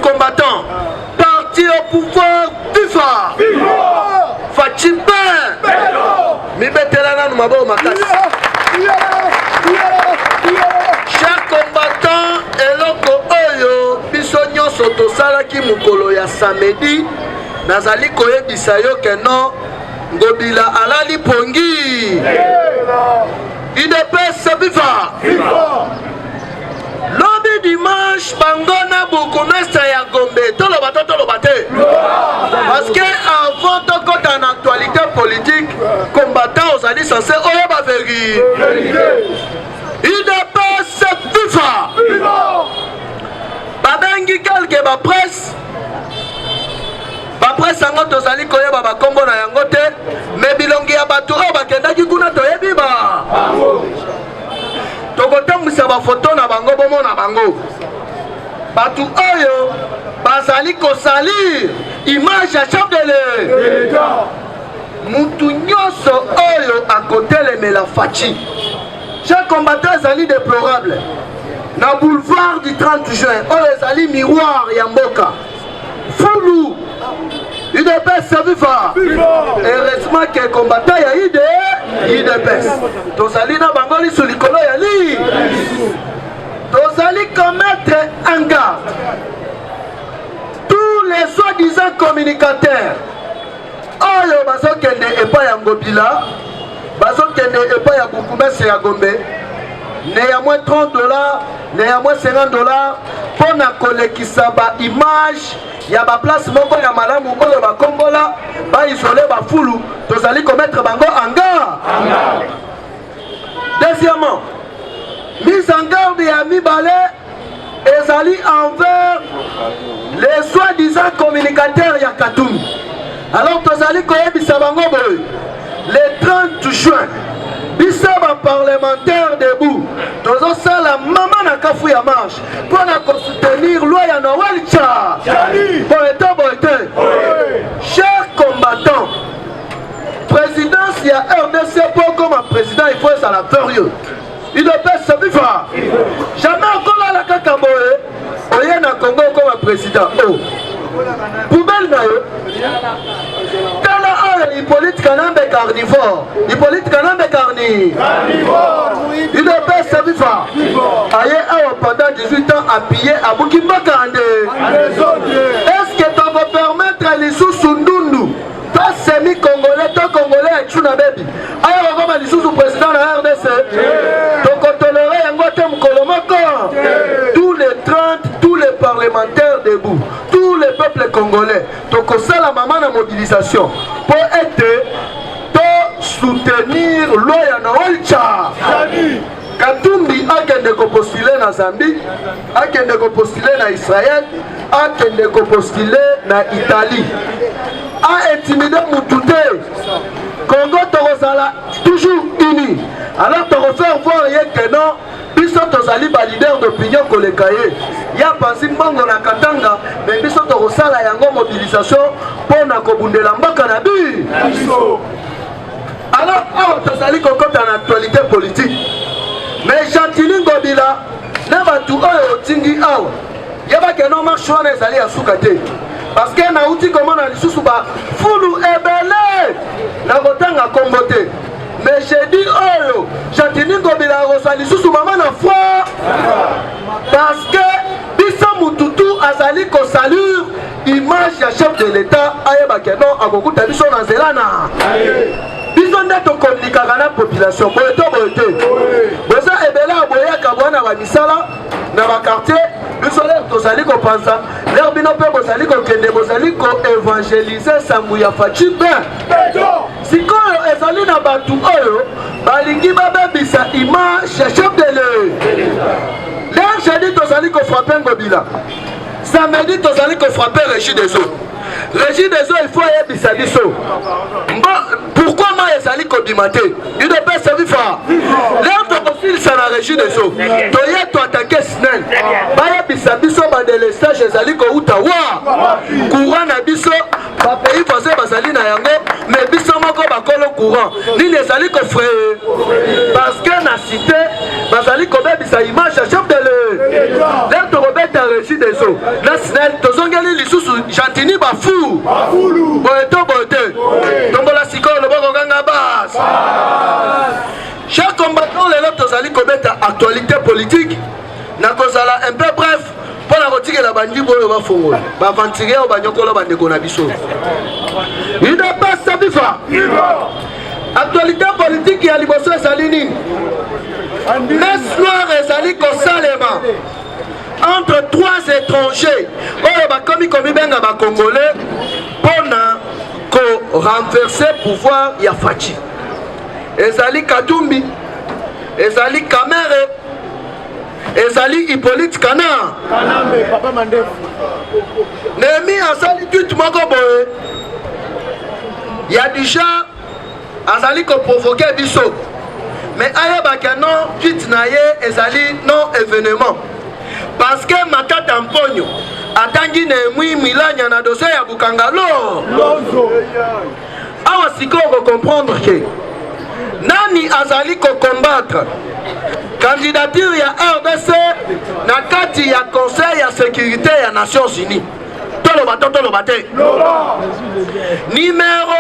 combattants. Parti au pouvoir, FIFA. Fatibin. Mibetelana Numabo Makas. Chers combattants, eloko oyo bisonyo soto salaki mukolo ya samedi nazali koyebisa yo ke non Ngobila alali pongi. UDPS viva. Lobby dimanche bangona bourgmestre ya Gombe toloba te. Parce que avant de côté en actualité politique, combattant aux alliés censés oyo ba vérité. UDPS viva. Babengi quelque ba presse. Ba presse ngo tozali koyeba ba kombo na yango te, mais bilongi ya bato oyo bakendaki kuna toyebi ba. Tokotangisa ba photo na bango bomo na bango. Bato oyo bazali kosalir image ya chef de l'État. Mutu nyonso oyo akotelemela faci. Chaque combattant ezali déplorable. Na boulevard du 30 juin, oyo ezali miroir ya mboka. Foulou, UDPS viva. Heureusement que combattant ya UDPS. Tozali na bangoli sur likolo ya li. Tozali commettre en garde tous les soi-disant communicateurs. Oyo bazokende epa ya Ngobila, bazokende epa ya bourgmestre ya Gombe. Néanmoins $30, néanmoins $50 pour na kolekisa ba image ya ba place moko ya malamu oyo ba kombola ba isoler ba fulu tozali commettre bango en garde. Deuxièmement, mise en garde ya mibale ezali envers les soi-disant communicateurs ya Katoum. Alors tozali koyebisa bango boy le 30 juin Bissaba parlementaire debout. Tozo sala maman na kafu ya marche pour soutenir loi ya Noël Tcha. Boete. Chers combattants, présidence ya RDC pour comme président il faut ça la furieux. Il ne peut se vivre. Jamais encore la kakaboe. Oye na Congo comme président. Oh. Poubelle na yo. Tala Hippolyte Kanambe carnivore. Hippolyte Kanambe carnivore. Il ne peut se vivre. Aye pendant 18 ans appuyé à Bukimba Kande. Est-ce que tu vas permettre les sous-sundundu pas semi-congolais, toi congolais et Tchuna Baby. Aye on va les sous-président de la RDC. Donc tolérer un gotem kolomoko. Tous les 30, tous les parlementaires debout. Tous les peuples congolais. Donc ça la maman de mobilisation pour être soutenir Loya Naolcha. Katumbi akende ko postuler na Zambie, akende ko postuler na Israël, akende ko postuler na Italie. A intimidé Moutouté. Congo Torosala toujours uni. Alors tu refaire voir que non. Biso tozali ba leader d'opinion kolekaye. Ya pansi mbongo na Katanga, mais biso torosala yango mobilisation pour na kobundela mbaka na bi. Alors tozali kokota na actualité politique. Mais Gentili Ngobila na batu oyo tingi awa. Yaba ke non marche wana ezali ya sukate. Parce que na uti comment na lisusu ba fulu ebele na kotanga kombote. Mais j'ai dit oyo Gentili Ngobila rosali susu mama na foi parce que biso mututu azali ko saluer image ya chef de l'État ayeba ke non akokuta biso na zelana. Biso nde to communiquer na population boete. Boza ebela boya kabwana ba misala na ba quartier biso le tozali ko pensa leur bino pe bozali ko kende bozali ko évangéliser sangu ya faci ben. Sikoyo ezali na batu oyo balingi babebisa image ya chef de l'État. L'air j'ai dit tozali ko frapper Ngobila. Samedi tozali ko frapper Régis des eaux. Régis des eaux il faut yebisa biso. Pourquoi moi ezali ko bimate? Il ne peut se vivre. L'air de profil ça na Régis des eaux. Toye to attaquer Snell. Ba yebisa biso ba délestage ezali ko uta wa. Courant na biso ba pays français bazali na yango mais biso moko ba kolo courant. Ni ezali ko frère. Parce que na cité bazali ko bebisa image chef de l'État. L'air de Robert Régis des réseau national tozongeli lisusu Jantini bafu boete tombola sikoyo loboko kanga bas. Chers combattants, les autres tozali kobeta actualité politique na kozala un peu bref pour la retirer la bandi boyo ba fongola ba ventirer au banyokola bandeko na biso. Il ne passe sa bifa. Actualité politique ya liboso ezali nini? Messe noire ezali kosalema entre trois étrangers oyo bakomi komibenga bakongolais mpona ko-renverser pouvoir ya Faci. Ezali Katumbi, ezali Kamere, ezali Hippolyte Kana. Nemi asali tweet moko boye ya déjà azali ko provoquer biso. Mais ayebaka non tweet na ye ezali non événement. Parce que Matata Mponyo atangi na emwi milanya na dossier ya Bukangalo. Awa sikoyo comprendre que nani azali ko combattre candidature ya RDC na kati ya Conseil ya sécurité ya Nations Unies. Toloba te. Numéro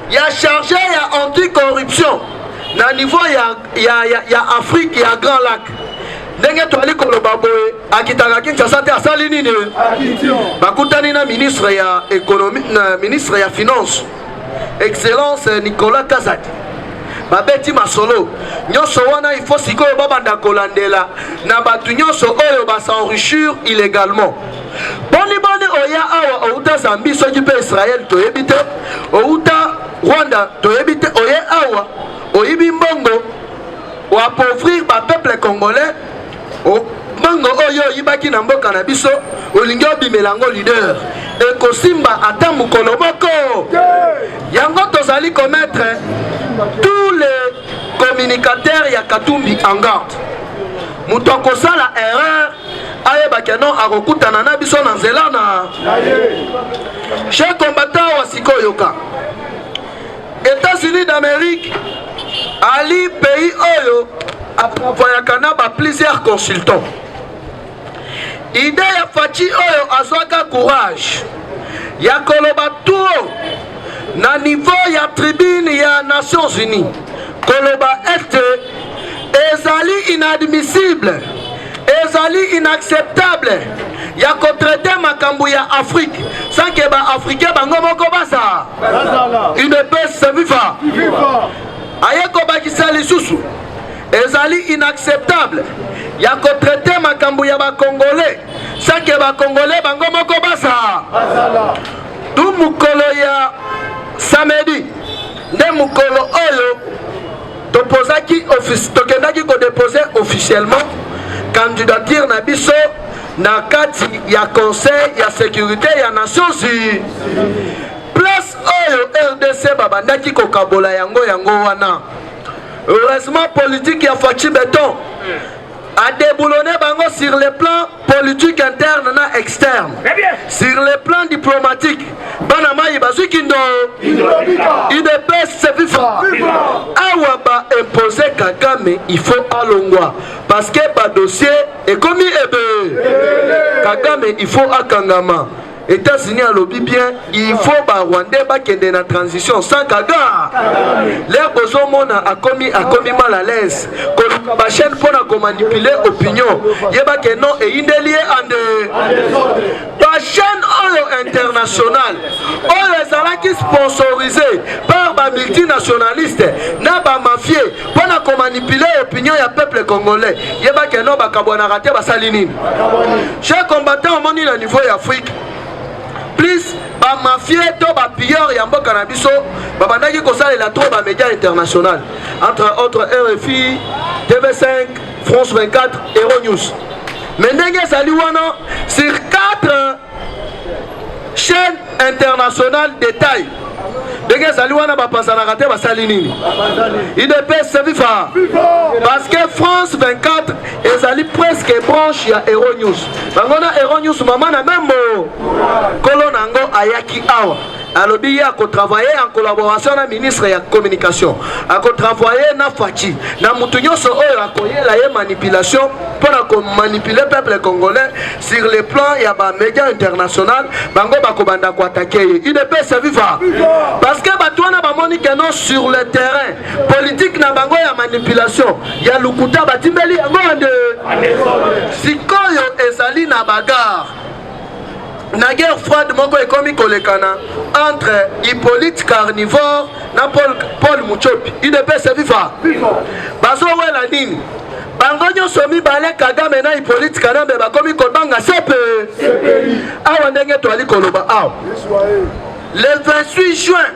1 ya chargé ya anticorruption na niveau ya Afrique ya Grand Lac. Ndenge toali koloba boye akitaka Kinshasa te asali nini? Bakutani na ministre ya économie na ministre ya finance Excellence Nicolas Kazadi. Babeti masolo nyonso wana il faut sikoyo babanda kolandela na batu nyonso oyo ba s'enrichir illégalement. Boni oya awa outa Zambie soki pe Israël toyebi te, outa Rwanda toyebi te, oye awa oyibi mbongo o appauvrir ba peuple congolais. Mbongo oyo oyibaki na mboka na biso olingi obimelango leader ekosimba ata mokolo moko. Yango tozali commettre tous les communicateurs ya Katumbi en garde. Muto akosala erreur ayebaki non akokutana na biso na nzela na. Chers combattants wa sikoyo ka États-Unis d'Amérique ali pays oyo voyaka na ba plusieurs consultants. Idée ya Faci oyo azwaka courage ya koloba tout na niveau ya tribune ya Nations Unies koloba ete ezali inadmissible, ezali inacceptable ya kotraite makambo ya Afrique sans que ba africain bango moko basa une baisse viva ayeko bakisa lisusu ezali inacceptable ya kotraite makambo ya ba congolais sans que ba congolais bango moko basa tout mukolo ya samedi nde mukolo oyo topozaki office tokendaki ko déposer officiellement candidature na biso na kati ya Conseil ya sécurité ya Nations Unies. Place oyo RDC babandaki ko kabola yango wana. Heureusement politique ya Faci Beton a déboulonné bango sur le plan politique interne na externe. Sur le plan diplomatique banama ibasuki ndo IDPS vifa awa ba imposer Kagame il faut alongwa parce que ba dossier est comme ebe Kagame il faut akangama. États-Unis à lobby bien, il faut ba Rwanda ba kende na transition sans Kaga. L'air besoin mona a commis mal à l'aise. Ko ba chaîne pour na manipuler opinion. Yeba que non et indelié ande. Ba chaîne internationale. On les a qui sponsorisé par ba multinationaliste na ba mafia pour na manipuler opinion ya peuple congolais. Yeba que non ba kabona raté ba salinine. Chers combattants au monde au niveau d'Afrique. Plus ba mafia to ba pilleur ya mboka na biso babandaki kosalela trop ba médias international entre autres RFI, TV5, France 24, Euronews. Mais ndenge sali wana sur 4 chaînes internationales détail. Ndenge sali wana ba pasana raté ba sali nini? IDPS vifa. Parce que France 24 ezali presque branche ya Euronews. Bangona Euronews mama na membo. Kolo nango ayaki awa. alobi ya ko travailler en collaboration na ministre ya communication ako travailler na Fachi na mutu nyonso oyo akoyela ye manipulation pour ko manipuler peuple congolais sur le plan ya ba médias international bango bakobanda ko attaquer il ne peut se vivre parce que batwana ba moni que non sur le terrain politique na bango ya manipulation ya lukuta batimbeli yango ande sikoyo ezali na bagarre na guerre froide moko ekomi kolekana entre Hippolyte Carnivore na Paul Muchopi il ne peut se vivre bazo wela nini bango nyonso mibale Kagame na Hippolyte Kanambe bakomi kobanga sepe awa ndenge toali koloba awa le 28 juin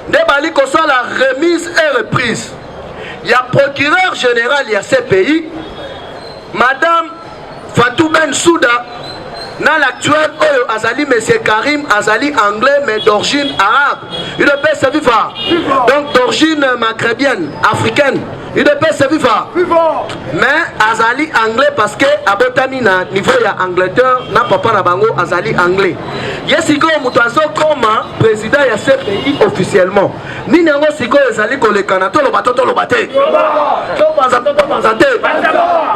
nde bali kosala la remise et reprise ya procureur général ya CPI madame Fatou Bensouda na l'actuel oyo azali monsieur Karim azali anglais mais d'origine arabe il ne peut se vivre donc d'origine maghrébienne africaine il ne peut se vivre mais azali anglais parce que abotami na niveau ya Angleterre na papa na bango azali anglais yesiko muto azokoma président ya CPI officiellement nini yango siko ezali kolekana toloba te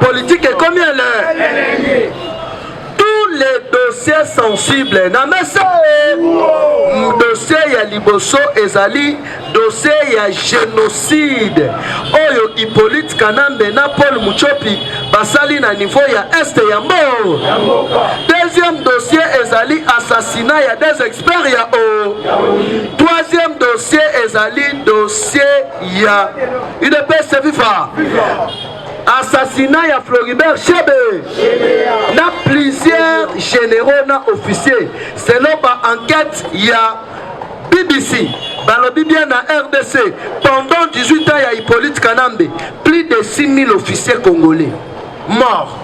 politique est combien le les dossiers sensibles na mesa dossier ya liboso ezali dossier ya génocide oyo Hippolyte Kanambe na Paul Muchopi basali na niveau ya est ya mboka. Deuxième dossier ezali assassinat ya des experts ya o. Troisième dossier ezali dossier ya UDPS Viva. Assassinat ya Floribert Chebe na plusieurs généraux na officiers selon ba enquête ya BBC balobi bien na RDC pendant 18 ans ya Hippolyte Kanambe plus de 6000 officiers congolais morts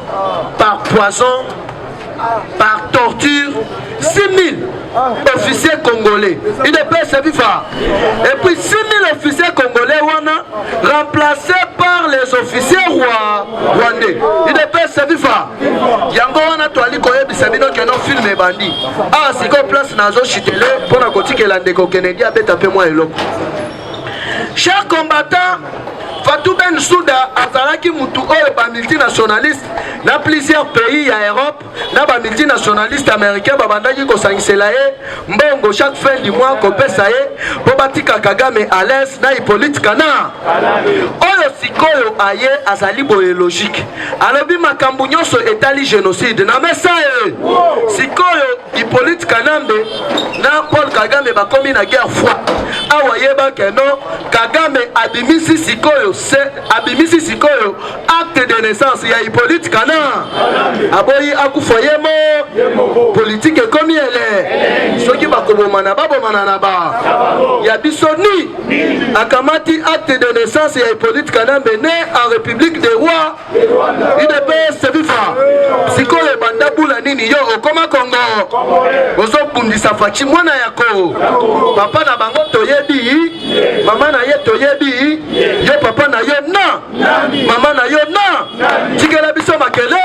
par poison, par torture, 6000 officiers congolais. Il ne peut se vivre. Et puis 6000 officiers congolais remplacés par les officiers rwandais. Il ne peut se vivre. Yango wana toali koye bisabino keno film et bandi. Ah, c'est qu'on place nazo chitele pour la gothique et l'andeko Kennedy a tapé moi et l'autre. Chers combattants, Fatou Bensouda azalaki mutu oyo ba multinationaliste na plusieurs pays ya Europe na ba multinationaliste américain babandaki kosangisela ye mbongo chaque fin du mois kopesa ye po batika Kagame à l'aise na Hippolyte Kana oyo sikoyo aye azali boye logique alobi makambu nyonso etali génocide na mesa ye sikoyo Hippolyte Kanambe na Paul Kagame bakomi na guerre froide awa yeba keno Kagame abimisi sikoyo abimisi sikoyo acte de naissance ya Hippolyte Kana aboyi akufoye mo politique ekomi ele soki bakoboma na baboma na ba ya bisoni akamati acte de naissance ya Hippolyte Kanambe né en République des Rois UDPS Viva sikoyo bandabula nini yo okoma Congo ozobundisa Fachi mwana yako papa na bango toyebi mama na ye toyebi yo papa na yo na mama na yo na tikela biso makele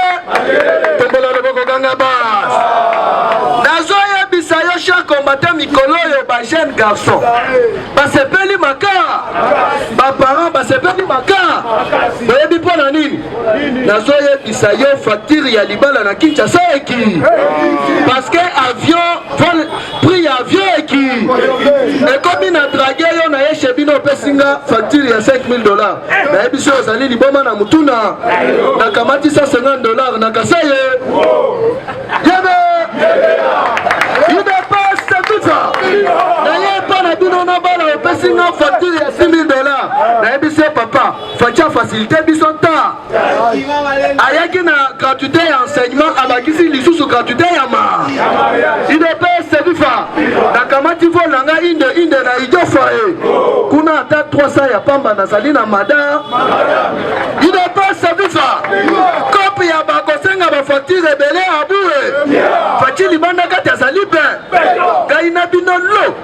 tombola loboko ganga bas nazo ya bisa yo cher combattant mikolo yo ba jeune garçon basepeli maka ba parents basepeli maka boyebi pona nini nazo ya bisa yo facture ya libala na Kinshasa eki parce que avion prix avion eki et comme na draguer yo na ye chebino pesinga facture ya $5000 na ebiso ozali liboma na mutuna na kamati $150 na kasaye yebe il dépasse tout ça na ye pa na bino na bala opesinga facture ya $6000 na ebiso papa facha facilité biso ta ayaki na gratuité ya enseignement abakisi lisusu gratuité ya ma il dépasse vifa na kamati volanga inde na ijofa kuna ata 300 ya pamba nazali na mada il dépasse vifa kopi ya bakosenga ba facture ebele abue fachi libanda kati azali pe kaina bino lo.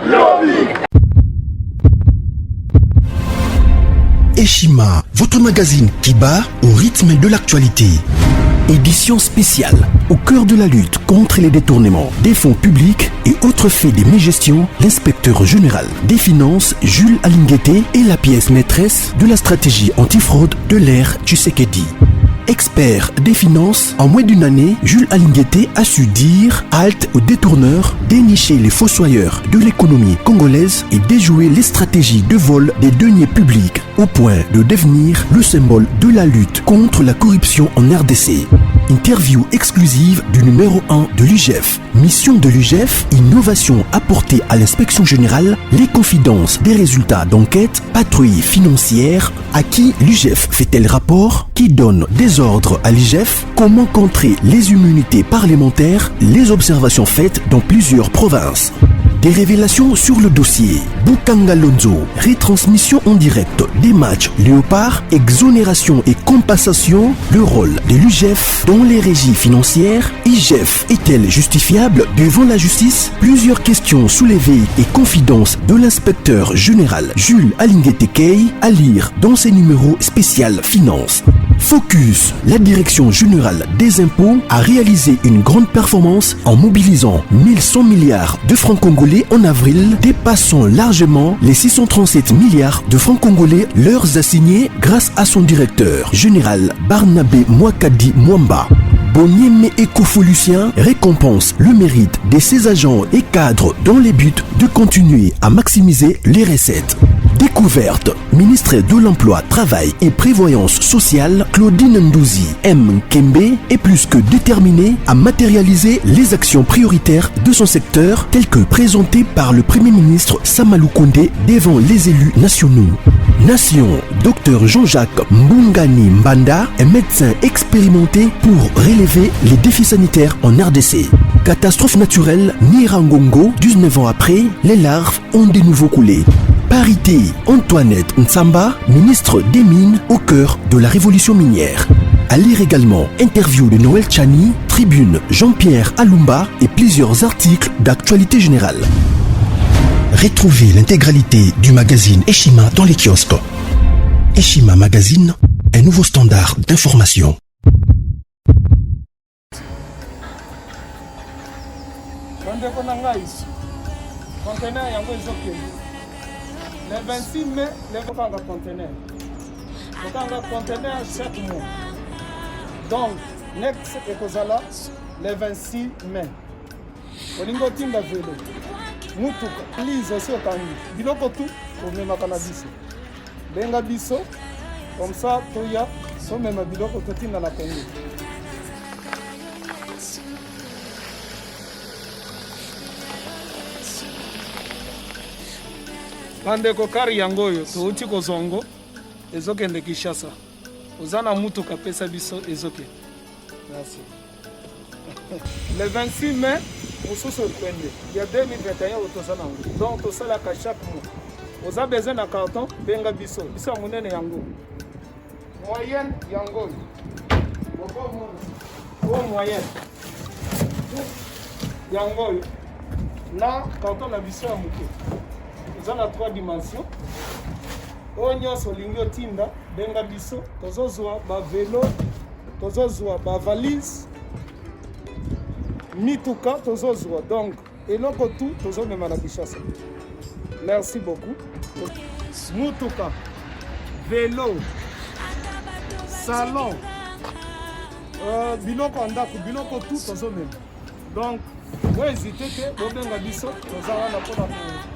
Eshima, votre magazine qui bat au rythme de l'actualité. Édition spéciale. Au cœur de la lutte contre les détournements des fonds publics et autres faits de mégestion, l'inspecteur général des finances, Jules Alinguete, est la pièce maîtresse de la stratégie antifraude de l'ère Tshisekedi. Expert des finances, en moins d'une année, Jules Alinguete a su dire halte aux détourneurs, dénicher les fossoyeurs de l'économie congolaise et déjouer les stratégies de vol des deniers publics au point de devenir le symbole de la lutte contre la corruption en RDC. Interview exclusive du numéro 1 de l'UGF. Mission de l'UGF, innovation apportée à l'inspection générale, les confidences des résultats d'enquête, patrouille financière, à qui l'UGF fait-elle rapport, qui donne des ordres à l'UGF, comment contrer les immunités parlementaires, les observations faites dans plusieurs provinces. Des révélations sur le dossier. Bukanga Lonzo, retransmission en direct des matchs Léopard, exonération et compensation, le rôle de l'UGF dans les régies financières. IGF est-elle justifiable devant la justice? Plusieurs questions soulevées et confidences de l'inspecteur général Jules Alinguete Key à lire dans ses numéros spécial Finance. Focus, la direction générale des impôts a réalisé une grande performance en mobilisant 1100 milliards de francs congolais en avril, dépassant largement les 637 milliards de francs congolais leurs assignés grâce à son directeur général Barnabé Mwakadi Mwamba. Bonieme Ekofo Lucien récompense le mérite de ses agents et cadres dans les buts de continuer à maximiser les recettes. Découverte, ministre de l'Emploi, Travail et Prévoyance sociale, Claudine Ndouzi M. Kembe est plus que déterminée à matérialiser les actions prioritaires de son secteur telles que présentées par le Premier ministre Samalou Kondé devant les élus nationaux. Nation, Dr Jean-Jacques Mbungani Mbanda est médecin expérimenté pour relever les défis sanitaires en RDC. Catastrophe naturelle, Nirangongo, 19 ans après, les larves ont de nouveau coulé. Parité, Antoinette Nsamba, ministre des Mines au cœur de la révolution minière. À lire également interview de Noël Chani, tribune Jean-Pierre Alumba et plusieurs articles d'actualité générale. Retrouvez l'intégralité du magazine Eshima dans les kiosques. Eshima Magazine, un nouveau standard d'information. Le 26 mai, les conteneurs. Conteneur chaque mois. Donc, next ekozala le 26 mai. Olingo tinda velo. Mutuka. Please aussi otangi. Biloko tout pour même cannabis. Benga biso. Comme ça, toya, so même biloko totinda la Congo. Bandeko kari yango oyo touti kozongo ezokende Kinshasa. Ozana mutuka pesa biso ezoke. Merci. Le 26 mai, mosusu okwende. Ya 2021 otosana ngo. Donc tosala ka chaque mois. Oza besoin na carton benga biso. Biso munene yango. Moyenne yango. Bon moyenne. Yango. Na carton na biso ya muke. Nous avons 3 dimensions. Onyo solingo tinda benga biso tozozwa ba vélo, tozozwa ba valise, mituka tozozwa. Donc eloko tout tozomema na Kinshasa. Merci beaucoup. Mutuka, vélo, salon, biloko ndako, biloko tout tozomema. Donc moi hésiter que bobenga biso tozala na pona